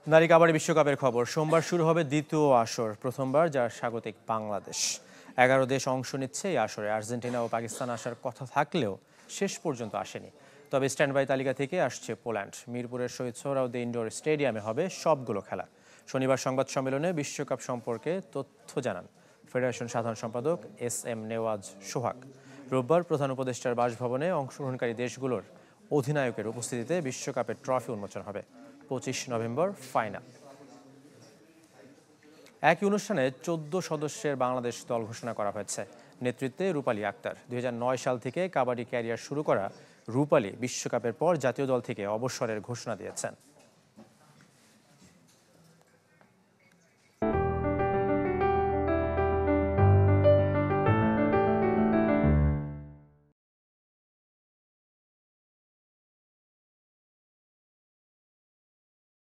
নারী কাবাডি বিশ্বকাপের খবর। সোমবার শুরু হবে দ্বিতীয় আসর, প্রথমবার যার স্বাগতিক বাংলাদেশ। 11 দেশ অংশ নিচ্ছে এই আসরে। আর্জেন্টিনা ও পাকিস্তান আসার কথা থাকলেও শেষ পর্যন্ত আসেনি। তবে স্ট্যান্ডবাই তালিকা থেকে আসছে পোল্যান্ড। মিরপুরের শহীদ সোহরাওয়ার্দী ইনডোর স্টেডিয়ামে হবে সবগুলো খেলা। শনিবার সংবাদ সম্মেলনে বিশ্বকাপ সম্পর্কে তথ্য জানান ফেডারেশন সাধারণ সম্পাদক SM নেওয়াজ সোহাগ। রোববার প্রধান উপদেষ্টার বাসভবনে অংশগ্রহণকারী দেশগুলোর অধিনায়কের উপস্থিতিতে বিশ্বকাপের ট্রফি উন্মোচন হবে। 25 নভেম্বর ফাইনাল। একই অনুষ্ঠানে 14 সদস্যের বাংলাদেশ দল ঘোষণা করা হয়েছে। নেতৃত্বে রূপালী আক্তার। 2009 সাল থেকে কাবাডি ক্যারিয়ার শুরু করা রূপালী বিশ্বকাপের পর জাতীয় দল থেকে অবসরের ঘোষণা দিয়েছেন।